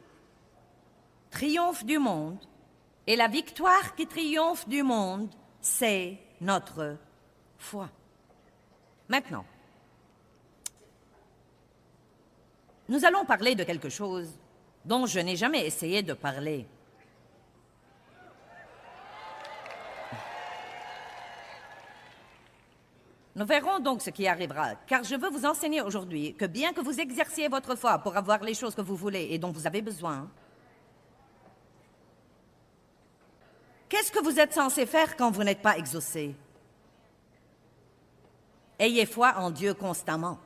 triomphe du monde, et la victoire qui triomphe du monde, c'est notre foi. Maintenant, nous allons parler de quelque chose dont je n'ai jamais essayé de parler. Nous verrons donc ce qui arrivera, car je veux vous enseigner aujourd'hui que bien que vous exerciez votre foi pour avoir les choses que vous voulez et dont vous avez besoin, qu'est-ce que vous êtes censé faire quand vous n'êtes pas exaucé? Ayez foi en Dieu constamment.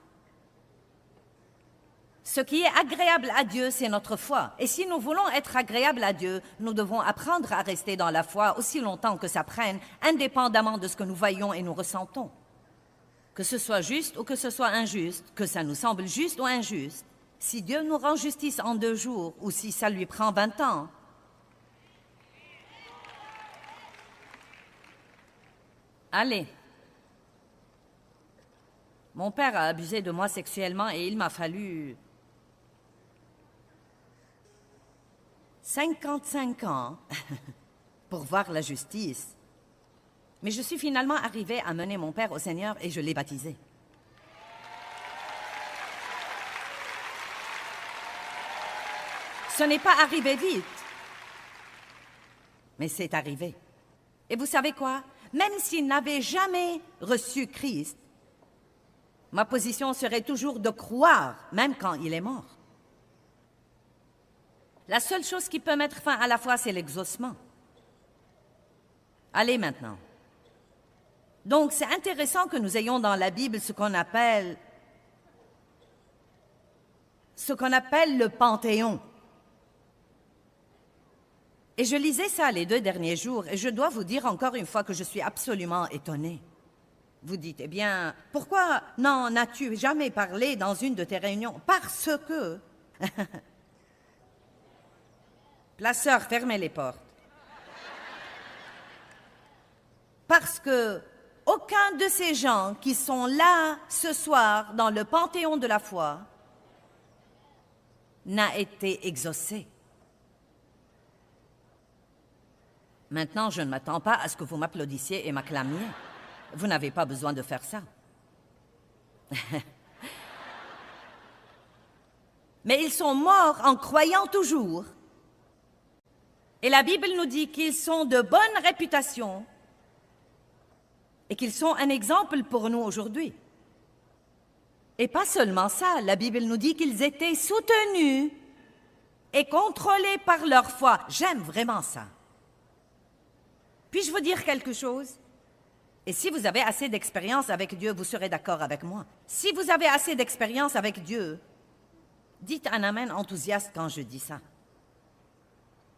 Ce qui est agréable à Dieu, c'est notre foi. Et si nous voulons être agréables à Dieu, nous devons apprendre à rester dans la foi aussi longtemps que ça prenne, indépendamment de ce que nous voyons et nous ressentons. Que ce soit juste ou que ce soit injuste, que ça nous semble juste ou injuste, si Dieu nous rend justice en 2 jours ou si ça lui prend 20 ans, allez. Mon père a abusé de moi sexuellement et il m'a fallu 55 ans pour voir la justice. Mais je suis finalement arrivée à mener mon père au Seigneur et je l'ai baptisé. Ce n'est pas arrivé vite, mais c'est arrivé. Et vous savez quoi? Même s'il n'avait jamais reçu Christ, ma position serait toujours de croire, même quand il est mort. La seule chose qui peut mettre fin à la foi, c'est l'exaucement. Allez maintenant. Donc, c'est intéressant que nous ayons dans la Bible ce qu'on appelle le Panthéon. Et je lisais ça les 2 derniers jours, et je dois vous dire encore une fois que je suis absolument étonnée. Vous dites, eh bien, pourquoi n'en as-tu jamais parlé dans une de tes réunions? Parce que... Placeur, fermez les portes. Parce que aucun de ces gens qui sont là ce soir dans le panthéon de la foi n'a été exaucé. Maintenant, je ne m'attends pas à ce que vous m'applaudissiez et m'acclamiez. Vous n'avez pas besoin de faire ça. Mais ils sont morts en croyant toujours. Et la Bible nous dit qu'ils sont de bonne réputation et qu'ils sont un exemple pour nous aujourd'hui. Et pas seulement ça, la Bible nous dit qu'ils étaient soutenus et contrôlés par leur foi. J'aime vraiment ça. Puis-je vous dire quelque chose? Et si vous avez assez d'expérience avec Dieu, vous serez d'accord avec moi. Si vous avez assez d'expérience avec Dieu, dites un amen enthousiaste quand je dis ça.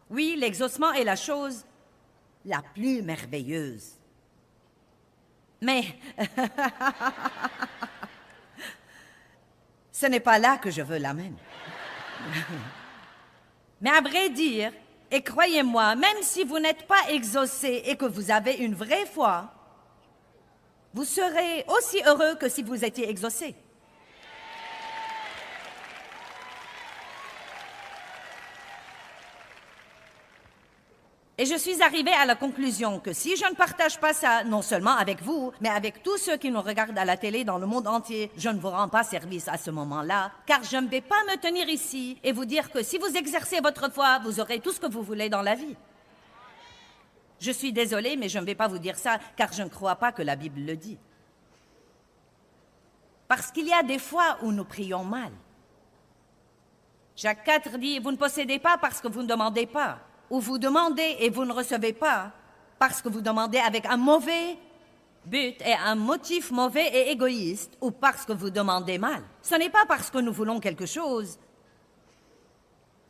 Oui, l'exaucement est la chose la plus merveilleuse. Mais ce n'est pas là que je veux l'amen. Mais à vrai dire, et croyez-moi, même si vous n'êtes pas exaucé et que vous avez une vraie foi, vous serez aussi heureux que si vous étiez exaucé. Et je suis arrivée à la conclusion que si je ne partage pas ça, non seulement avec vous, mais avec tous ceux qui nous regardent à la télé dans le monde entier, je ne vous rends pas service à ce moment-là, car je ne vais pas me tenir ici et vous dire que si vous exercez votre foi, vous aurez tout ce que vous voulez dans la vie. Je suis désolée, mais je ne vais pas vous dire ça, car je ne crois pas que la Bible le dit. Parce qu'il y a des fois où nous prions mal. Jacques 4 dit, vous ne possédez pas parce que vous ne demandez pas. Ou vous demandez et vous ne recevez pas parce que vous demandez avec un mauvais but et un motif mauvais et égoïste, ou parce que vous demandez mal. Ce n'est pas parce que nous voulons quelque chose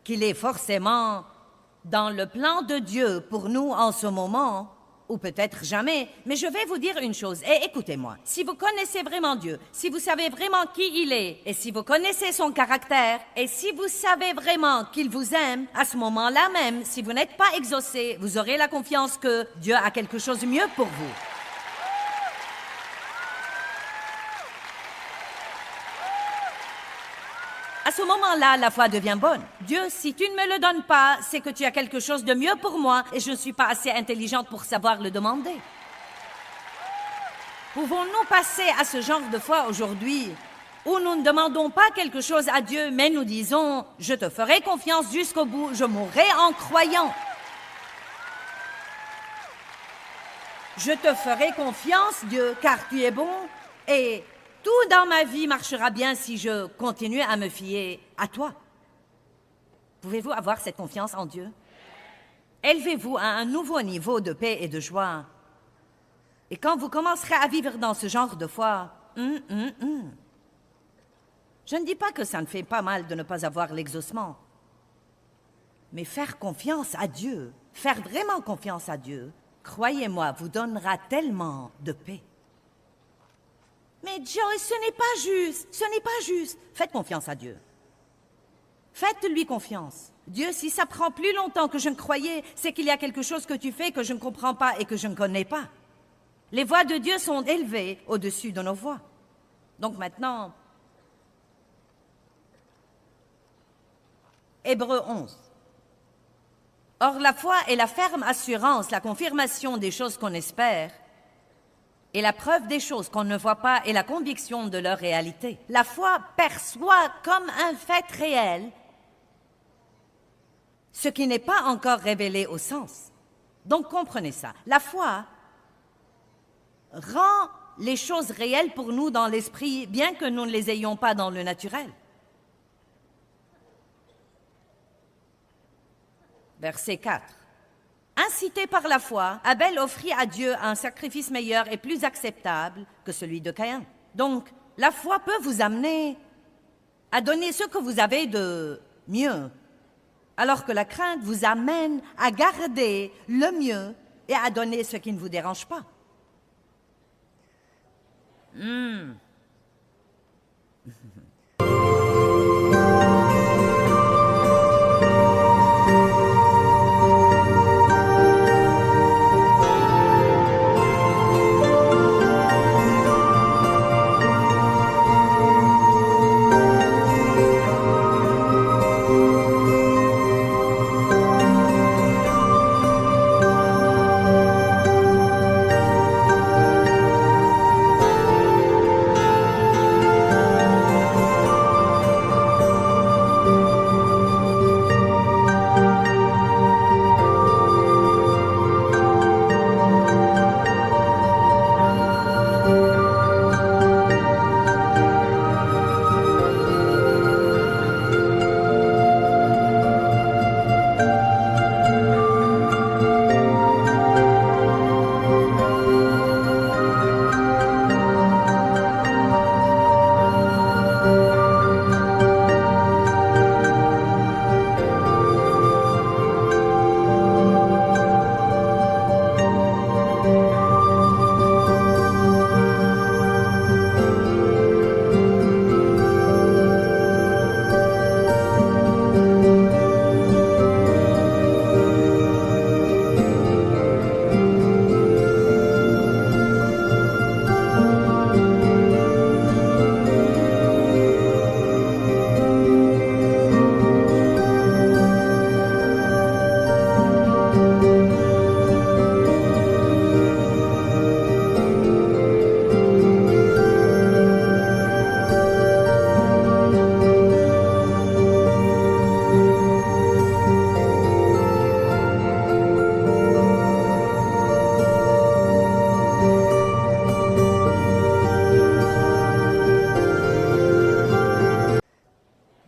qu'il est forcément dans le plan de Dieu pour nous en ce moment, ou peut-être jamais. Mais je vais vous dire une chose, et écoutez-moi. Si vous connaissez vraiment Dieu, si vous savez vraiment qui il est, et si vous connaissez son caractère, et si vous savez vraiment qu'il vous aime, à ce moment-là même, si vous n'êtes pas exaucé, vous aurez la confiance que Dieu a quelque chose de mieux pour vous. À ce moment-là, la foi devient bonne. Dieu, si tu ne me le donnes pas, c'est que tu as quelque chose de mieux pour moi et je ne suis pas assez intelligente pour savoir le demander. Pouvons-nous passer à ce genre de foi aujourd'hui où nous ne demandons pas quelque chose à Dieu, mais nous disons « Je te ferai confiance jusqu'au bout, je mourrai en croyant. Je te ferai confiance, Dieu, car tu es bon Et tout dans ma vie marchera bien si je continue à me fier à toi. Pouvez-vous avoir cette confiance en Dieu? Élevez-vous à un nouveau niveau de paix et de joie. Et quand vous commencerez à vivre dans ce genre de foi, je ne dis pas que ça ne fait pas mal de ne pas avoir l'exaucement. Mais faire confiance à Dieu, faire vraiment confiance à Dieu, croyez-moi, vous donnera tellement de paix. Mais Joyce, ce n'est pas juste, ce n'est pas juste. Faites confiance à Dieu. Faites-lui confiance. Dieu, si ça prend plus longtemps que je ne croyais, c'est qu'il y a quelque chose que tu fais que je ne comprends pas et que je ne connais pas. Les voix de Dieu sont élevées au-dessus de nos voix. Donc maintenant, Hébreux 11. Or, la foi est la ferme assurance, la confirmation des choses qu'on espère, et la preuve des choses qu'on ne voit pas et la conviction de leur réalité. La foi perçoit comme un fait réel ce qui n'est pas encore révélé au sens. Donc comprenez ça. La foi rend les choses réelles pour nous dans l'esprit, bien que nous ne les ayons pas dans le naturel. Verset 4. Incité par la foi, Abel offrit à Dieu un sacrifice meilleur et plus acceptable que celui de Caïn. Donc, la foi peut vous amener à donner ce que vous avez de mieux, alors que la crainte vous amène à garder le mieux et à donner ce qui ne vous dérange pas.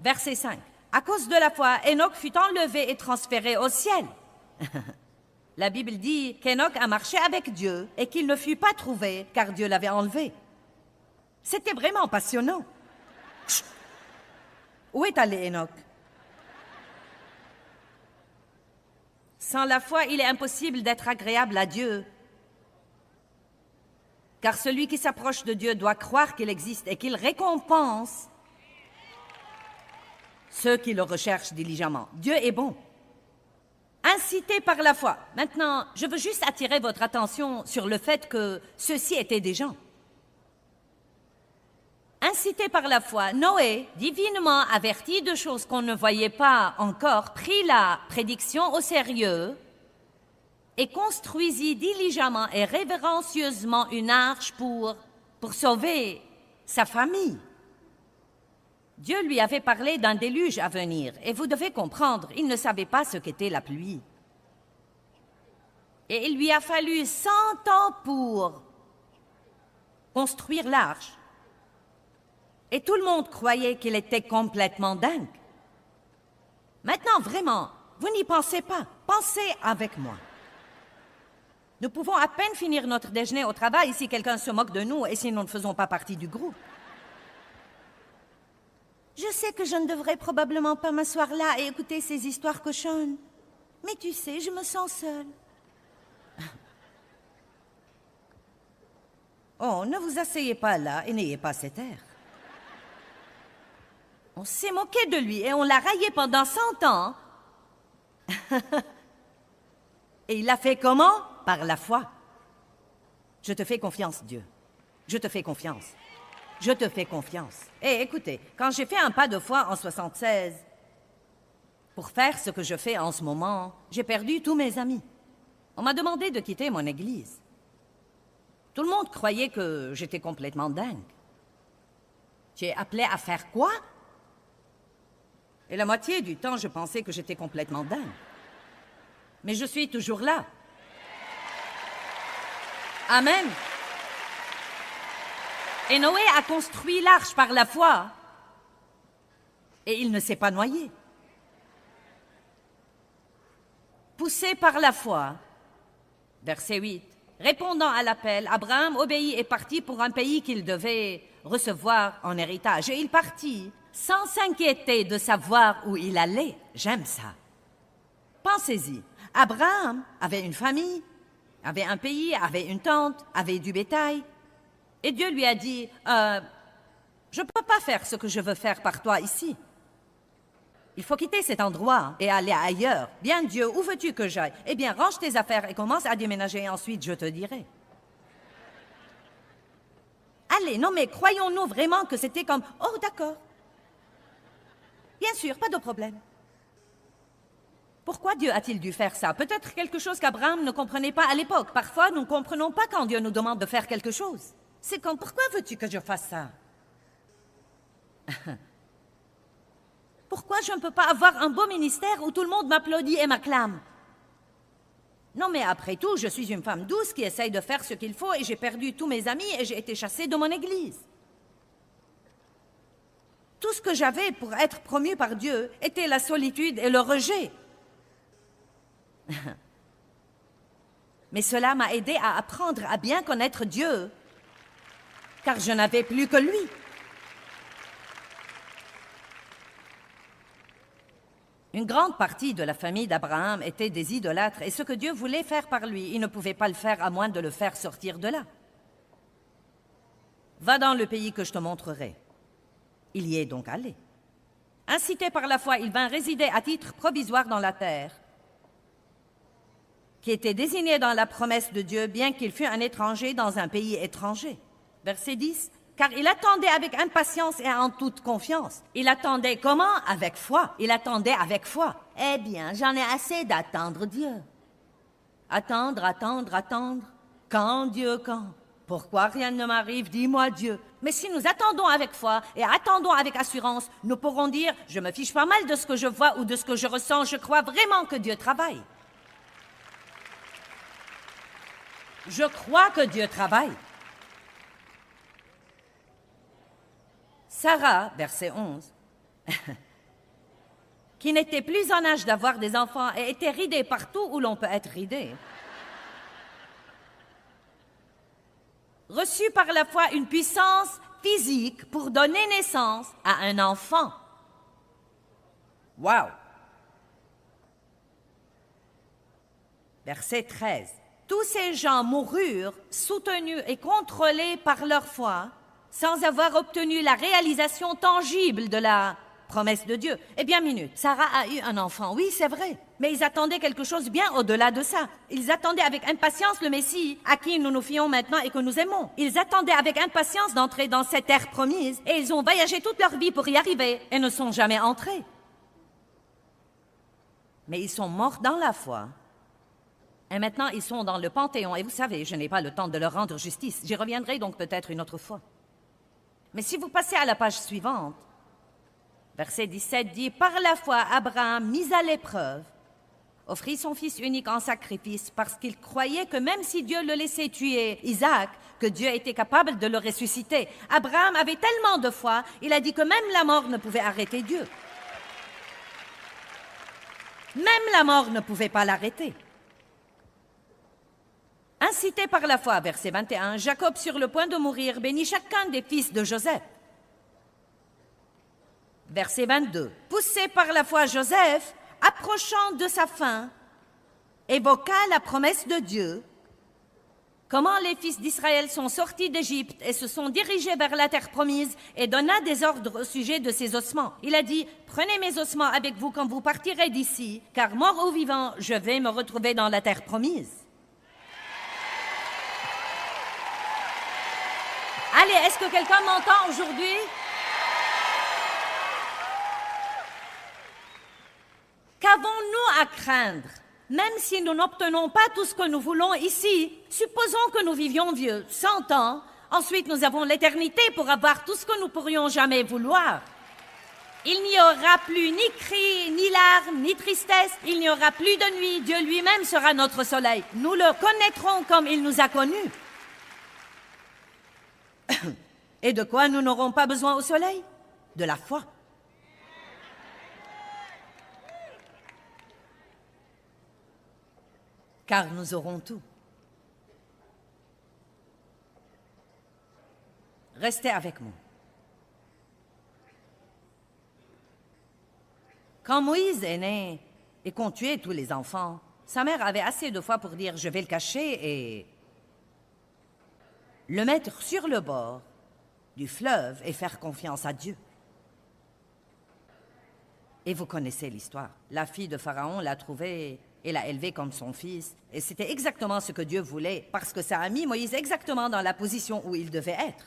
Verset 5. À cause de la foi, Enoch fut enlevé et transféré au ciel. La Bible dit qu'Enoch a marché avec Dieu et qu'il ne fut pas trouvé car Dieu l'avait enlevé. C'était vraiment passionnant. Chut. Où est allé Enoch? Sans la foi, il est impossible d'être agréable à Dieu. Car celui qui s'approche de Dieu doit croire qu'il existe et qu'il récompense ceux qui le recherchent diligemment. Dieu est bon. Incité par la foi. Maintenant, je veux juste attirer votre attention sur le fait que ceux-ci étaient des gens. Incité par la foi, Noé, divinement averti de choses qu'on ne voyait pas encore, prit la prédiction au sérieux et construisit diligemment et révérencieusement une arche pour sauver sa famille. Dieu lui avait parlé d'un déluge à venir, et vous devez comprendre, il ne savait pas ce qu'était la pluie. Et il lui a fallu 100 ans pour construire l'arche. Et tout le monde croyait qu'il était complètement dingue. Maintenant, vraiment, vous n'y pensez pas. Pensez avec moi. Nous pouvons à peine finir notre déjeuner au travail si quelqu'un se moque de nous et si nous ne faisons pas partie du groupe. Je sais que je ne devrais probablement pas m'asseoir là et écouter ces histoires cochonnes. Mais tu sais, je me sens seule. Oh, ne vous asseyez pas là et n'ayez pas cet air. On s'est moqué de lui et on l'a raillé pendant 100 ans. Et il l'a fait comment? Par la foi. Je te fais confiance, Dieu. Je te fais confiance. Je te fais confiance. Et écoutez, quand j'ai fait un pas de foi en 76, pour faire ce que je fais en ce moment, j'ai perdu tous mes amis. On m'a demandé de quitter mon église. Tout le monde croyait que j'étais complètement dingue. Tu es appelé à faire quoi? Et la moitié du temps, je pensais que j'étais complètement dingue. Mais je suis toujours là. Amen. Et Noé a construit l'arche par la foi. Et il ne s'est pas noyé. Poussé par la foi. Verset 8. Répondant à l'appel, Abraham obéit et partit pour un pays qu'il devait recevoir en héritage. Et il partit sans s'inquiéter de savoir où il allait. J'aime ça. Pensez-y. Abraham avait une famille, avait un pays, avait une tente, avait du bétail. Et Dieu lui a dit, je ne peux pas faire ce que je veux faire par toi ici. Il faut quitter cet endroit et aller ailleurs. Bien Dieu, où veux-tu que j'aille? Eh bien, range tes affaires et commence à déménager et ensuite je te dirai. Allez, non mais croyons-nous vraiment que c'était comme, oh d'accord. Bien sûr, pas de problème. Pourquoi Dieu a-t-il dû faire ça? Peut-être quelque chose qu'Abraham ne comprenait pas à l'époque. Parfois, nous ne comprenons pas quand Dieu nous demande de faire quelque chose. C'est comme, pourquoi veux-tu que je fasse ça? Pourquoi je ne peux pas avoir un beau ministère où tout le monde m'applaudit et m'acclame? Non, mais après tout, je suis une femme douce qui essaye de faire ce qu'il faut et j'ai perdu tous mes amis et j'ai été chassée de mon église. Tout ce que j'avais pour être promue par Dieu était la solitude et le rejet. Mais cela m'a aidé à apprendre à bien connaître Dieu, car je n'avais plus que lui. Une grande partie de la famille d'Abraham était des idolâtres, et ce que Dieu voulait faire par lui, il ne pouvait pas le faire à moins de le faire sortir de là. Va dans le pays que je te montrerai. Il y est donc allé. Incité par la foi, il vint résider à titre provisoire dans la terre, qui était désignée dans la promesse de Dieu, bien qu'il fût un étranger dans un pays étranger. Verset 10. Car il attendait avec impatience et en toute confiance. Il attendait comment? Avec foi. Il attendait avec foi. Eh bien, j'en ai assez d'attendre Dieu. Attendre, attendre, attendre. Quand, Dieu, quand? Pourquoi rien ne m'arrive? Dis-moi, Dieu. Mais si nous attendons avec foi et attendons avec assurance, nous pourrons dire, je me fiche pas mal de ce que je vois ou de ce que je ressens, je crois vraiment que Dieu travaille. Je crois que Dieu travaille. Sarah, verset 11, qui n'était plus en âge d'avoir des enfants et était ridée partout où l'on peut être ridé, reçut par la foi une puissance physique pour donner naissance à un enfant. Wow! Verset 13. Tous ces gens moururent soutenus et contrôlés par leur foi, sans avoir obtenu la réalisation tangible de la promesse de Dieu. Eh bien, minute, Sarah a eu un enfant, oui, c'est vrai, mais ils attendaient quelque chose bien au-delà de ça. Ils attendaient avec impatience le Messie, à qui nous nous fions maintenant et que nous aimons. Ils attendaient avec impatience d'entrer dans cette terre promise, et ils ont voyagé toute leur vie pour y arriver, et ne sont jamais entrés. Mais ils sont morts dans la foi. Et maintenant, ils sont dans le Panthéon, et vous savez, je n'ai pas le temps de leur rendre justice. J'y reviendrai donc peut-être une autre fois. Mais si vous passez à la page suivante, verset 17 dit « Par la foi, Abraham, mis à l'épreuve, offrit son fils unique en sacrifice parce qu'il croyait que même si Dieu le laissait tuer Isaac, que Dieu était capable de le ressusciter. Abraham avait tellement de foi, il a dit que même la mort ne pouvait arrêter Dieu. Même la mort ne pouvait pas l'arrêter. Incité par la foi, verset 21, Jacob, sur le point de mourir, bénit chacun des fils de Joseph. Verset 22, poussé par la foi, Joseph, approchant de sa fin, évoqua la promesse de Dieu. Comment les fils d'Israël sont sortis d'Égypte et se sont dirigés vers la terre promise et donna des ordres au sujet de ses ossements. Il a dit, prenez mes ossements avec vous quand vous partirez d'ici, car mort ou vivant, je vais me retrouver dans la terre promise. Allez, est-ce que quelqu'un m'entend aujourd'hui? Qu'avons-nous à craindre? Même si nous n'obtenons pas tout ce que nous voulons ici, supposons que nous vivions vieux, 100 ans, ensuite nous avons l'éternité pour avoir tout ce que nous pourrions jamais vouloir. Il n'y aura plus ni cris, ni larmes, ni tristesse, il n'y aura plus de nuit, Dieu lui-même sera notre soleil. Nous le connaîtrons comme il nous a connus. Et de quoi nous n'aurons pas besoin au soleil? De la foi. Car nous aurons tout. Restez avec moi. Quand Moïse est né et qu'on tuait tous les enfants, sa mère avait assez de foi pour dire « je vais le cacher » et le mettre sur le bord du fleuve et faire confiance à Dieu. Et vous connaissez l'histoire. La fille de Pharaon l'a trouvé et l'a élevé comme son fils. Et c'était exactement ce que Dieu voulait, parce que ça a mis Moïse exactement dans la position où il devait être.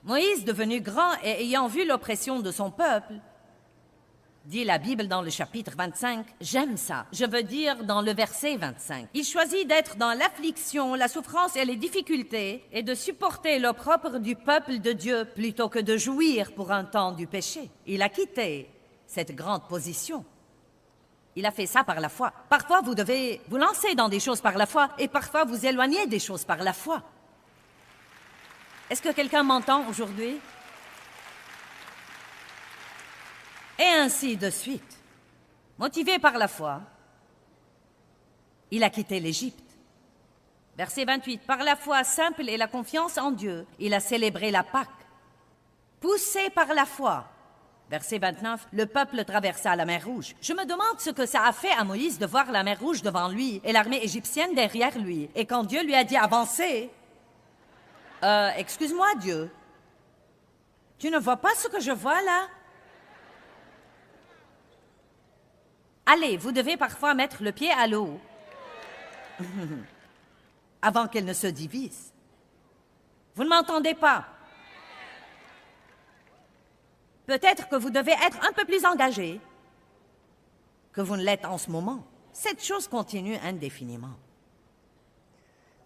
Moïse, devenu grand et ayant vu l'oppression de son peuple, dit la Bible dans le chapitre 25, j'aime ça, je veux dire dans le verset 25. Il choisit d'être dans l'affliction, la souffrance et les difficultés et de supporter l'opprobre du peuple de Dieu plutôt que de jouir pour un temps du péché. Il a quitté cette grande position. Il a fait ça par la foi. Parfois, vous devez vous lancer dans des choses par la foi et parfois vous éloigner des choses par la foi. Est-ce que quelqu'un m'entend aujourd'hui? Et ainsi de suite. Motivé par la foi, il a quitté l'Égypte. Verset 28. Par la foi simple et la confiance en Dieu, il a célébré la Pâque. Poussé par la foi. Verset 29. Le peuple traversa la mer Rouge. Je me demande ce que ça a fait à Moïse de voir la mer Rouge devant lui et l'armée égyptienne derrière lui. Et quand Dieu lui a dit avancez, excuse-moi Dieu, tu ne vois pas ce que je vois là? Allez, vous devez parfois mettre le pied à l'eau avant qu'elle ne se divise. Vous ne m'entendez pas? Peut-être que vous devez être un peu plus engagé que vous ne l'êtes en ce moment. Cette chose continue indéfiniment.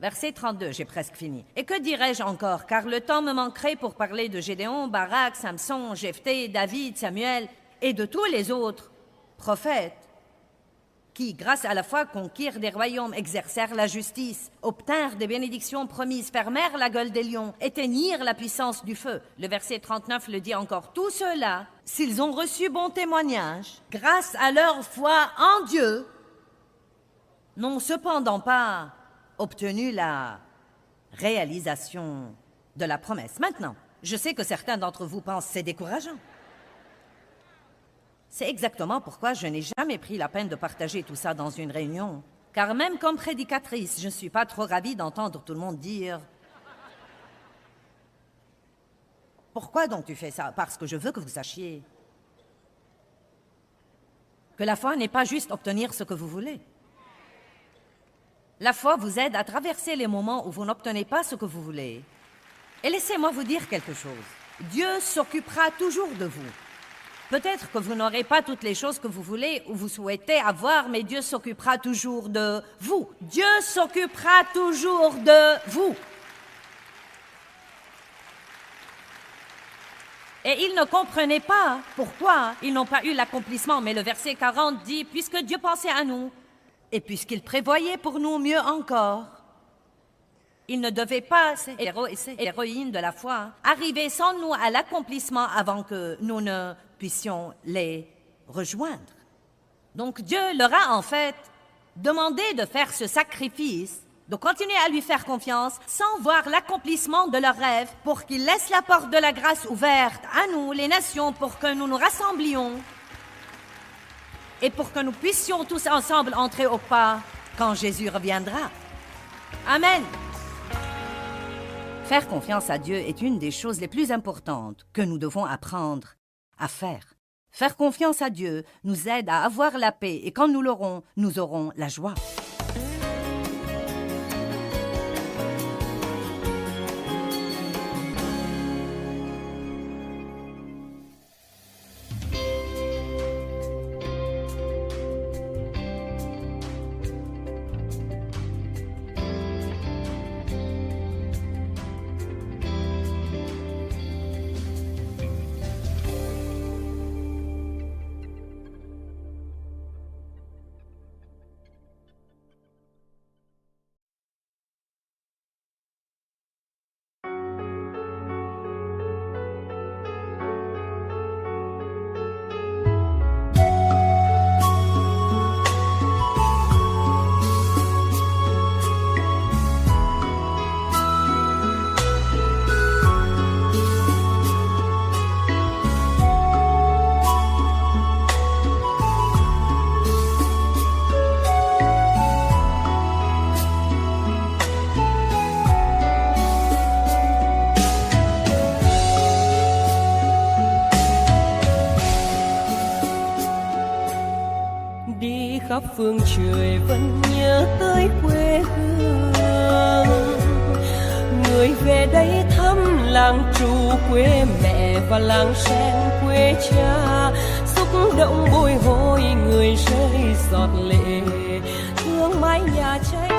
Verset 32, j'ai presque fini. Et que dirais-je encore, car le temps me manquerait pour parler de Gédéon, Barak, Samson, Jephthé, David, Samuel et de tous les autres prophètes qui, grâce à la foi, conquirent des royaumes, exercèrent la justice, obtinrent des bénédictions promises, fermèrent la gueule des lions, éteignirent la puissance du feu. Le verset 39 le dit encore. Tous ceux-là, s'ils ont reçu bon témoignage, grâce à leur foi en Dieu, n'ont cependant pas obtenu la réalisation de la promesse. Maintenant, je sais que certains d'entre vous pensent que c'est décourageant. C'est exactement pourquoi je n'ai jamais pris la peine de partager tout ça dans une réunion. Car même comme prédicatrice, je ne suis pas trop ravie d'entendre tout le monde dire « Pourquoi donc tu fais ça? » Parce que je veux que vous sachiez que la foi n'est pas juste obtenir ce que vous voulez. La foi vous aide à traverser les moments où vous n'obtenez pas ce que vous voulez. Et laissez-moi vous dire quelque chose. Dieu s'occupera toujours de vous. Peut-être que vous n'aurez pas toutes les choses que vous voulez ou vous souhaitez avoir, mais Dieu s'occupera toujours de vous. Dieu s'occupera toujours de vous. Et ils ne comprenaient pas pourquoi ils n'ont pas eu l'accomplissement. Mais le verset 40 dit, puisque Dieu pensait à nous, et puisqu'il prévoyait pour nous mieux encore, il ne devait pas, ces héros et ces héroïnes de la foi, arriver sans nous à l'accomplissement avant que nous ne puissions les rejoindre. Donc Dieu leur a en fait demandé de faire ce sacrifice, de continuer à lui faire confiance sans voir l'accomplissement de leurs rêves, pour qu'il laisse la porte de la grâce ouverte à nous, les nations, pour que nous nous rassemblions et pour que nous puissions tous ensemble entrer au pas quand Jésus reviendra. Amen. Faire confiance à Dieu est une des choses les plus importantes que nous devons apprendre à faire. Faire confiance à Dieu nous aide à avoir la paix et quand nous l'aurons, nous aurons la joie. khắp phương trời vẫn nhớ tới quê hương. Người về đây thăm làng trù quê mẹ và làng sen quê cha, xúc động bồi hồi người rơi giọt lệ thương mái nhà cháy.